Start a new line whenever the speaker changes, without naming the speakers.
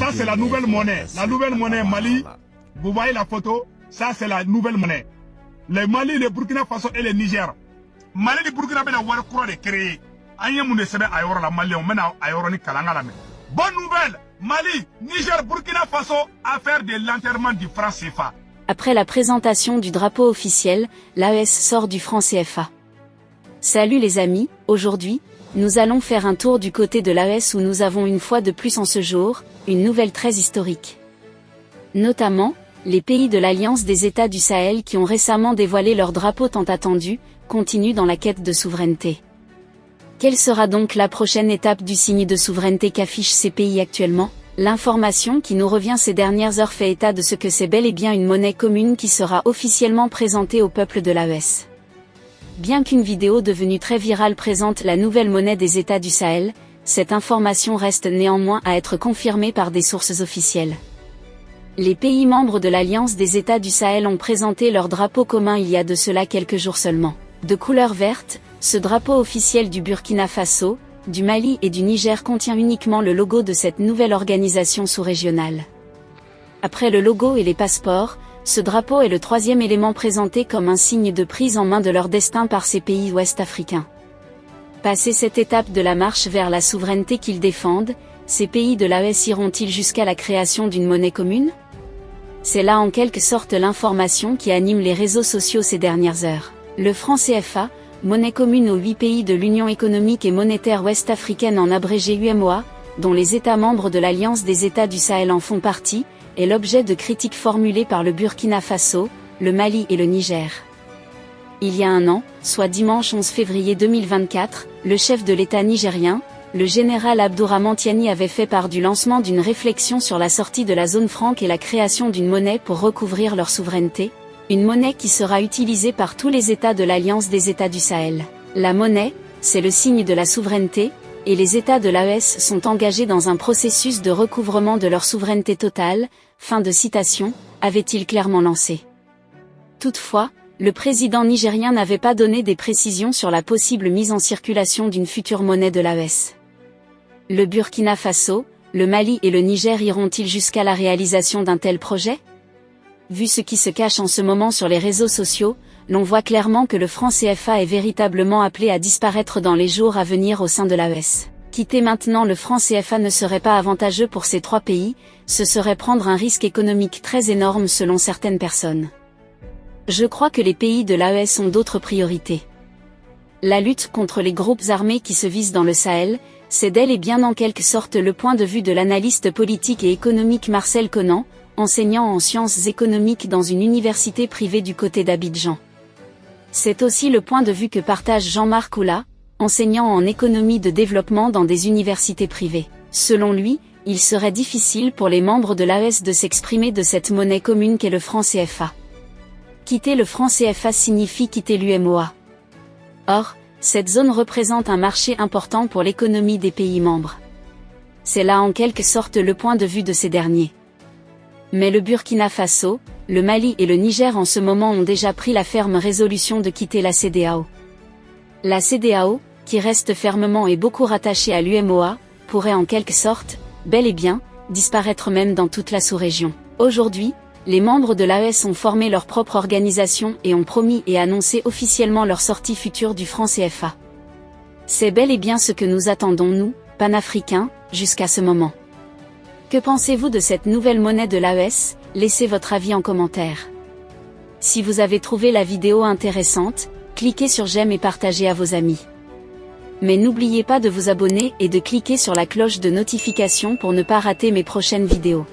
Ça, c'est la nouvelle monnaie. La nouvelle monnaie Mali, vous voyez la photo? Ça, c'est la nouvelle monnaie. Le Mali, le Burkina Faso et le Niger. Mali et Burkina Faso, on a créé. Bonne nouvelle, Mali, Niger, Burkina Faso, affaire de l'enterrement du franc CFA.
Après la présentation du drapeau officiel, l'AES sort du franc CFA. Salut les amis, aujourd'hui, nous allons faire un tour du côté de l'AES où nous avons une fois de plus en ce jour, une nouvelle très historique. Notamment, les pays de l'Alliance des États du Sahel qui ont récemment dévoilé leur drapeau tant attendu, continuent dans la quête de souveraineté. Quelle sera donc la prochaine étape du signe de souveraineté qu'affichent ces pays actuellement? L'information qui nous revient ces dernières heures fait état de ce que c'est bel et bien une monnaie commune qui sera officiellement présentée au peuple de l'AES. Bien qu'une vidéo devenue très virale présente la nouvelle monnaie des États du Sahel, cette information reste néanmoins à être confirmée par des sources officielles. Les pays membres de l'Alliance des États du Sahel ont présenté leur drapeau commun il y a de cela quelques jours seulement. De couleur verte, ce drapeau officiel du Burkina Faso, du Mali et du Niger contient uniquement le logo de cette nouvelle organisation sous-régionale. Après le logo et les passeports, ce drapeau est le troisième élément présenté comme un signe de prise en main de leur destin par ces pays ouest-africains. Passé cette étape de la marche vers la souveraineté qu'ils défendent, ces pays de l'AES iront-ils jusqu'à la création d'une monnaie commune? C'est là en quelque sorte l'information qui anime les réseaux sociaux ces dernières heures. Le franc CFA, monnaie commune aux 8 pays de l'Union économique et monétaire ouest-africaine en abrégé UEMOA, dont les États membres de l'Alliance des États du Sahel en font partie, est l'objet de critiques formulées par le Burkina Faso, le Mali et le Niger. Il y a un an, soit dimanche 11 février 2024, le chef de l'État nigérien, le général Abdourahmane Tiani avait fait part du lancement d'une réflexion sur la sortie de la zone franc et la création d'une monnaie pour recouvrir leur souveraineté, une monnaie qui sera utilisée par tous les États de l'Alliance des États du Sahel. La monnaie, c'est le signe de la souveraineté, et les États de l'AES sont engagés dans un processus de recouvrement de leur souveraineté totale, fin de citation, avait-il clairement lancé. Toutefois, le président nigérien n'avait pas donné des précisions sur la possible mise en circulation d'une future monnaie de l'AES. Le Burkina Faso, le Mali et le Niger iront-ils jusqu'à la réalisation d'un tel projet? Vu ce qui se cache en ce moment sur les réseaux sociaux, l'on voit clairement que le franc CFA est véritablement appelé à disparaître dans les jours à venir au sein de l'AES. Quitter maintenant le franc CFA ne serait pas avantageux pour ces trois pays, ce serait prendre un risque économique très énorme selon certaines personnes. Je crois que les pays de l'AES ont d'autres priorités. La lutte contre les groupes armés qui se visent dans le Sahel, c'est bel et bien en quelque sorte le point de vue de l'analyste politique et économique Marcel Conan, enseignant en sciences économiques dans une université privée du côté d'Abidjan. C'est aussi le point de vue que partage Jean-Marc Oula, enseignant en économie de développement dans des universités privées. Selon lui, il serait difficile pour les membres de l'AES de s'exprimer de cette monnaie commune qu'est le franc CFA. Quitter le franc CFA signifie quitter l'UEMOA. Or, cette zone représente un marché important pour l'économie des pays membres. C'est là en quelque sorte le point de vue de ces derniers. Mais le Burkina Faso, le Mali et le Niger en ce moment ont déjà pris la ferme résolution de quitter la CEDEAO. La CEDEAO, qui reste fermement et beaucoup rattachée à l'UEMOA, pourrait en quelque sorte, bel et bien, disparaître même dans toute la sous-région. Aujourd'hui, les membres de l'AES ont formé leur propre organisation et ont promis et annoncé officiellement leur sortie future du franc CFA. C'est bel et bien ce que nous attendons nous, panafricains, jusqu'à ce moment. Que pensez-vous de cette nouvelle monnaie de l'AES? Laissez votre avis en commentaire. Si vous avez trouvé la vidéo intéressante, cliquez sur j'aime et partagez à vos amis. Mais n'oubliez pas de vous abonner et de cliquer sur la cloche de notification pour ne pas rater mes prochaines vidéos.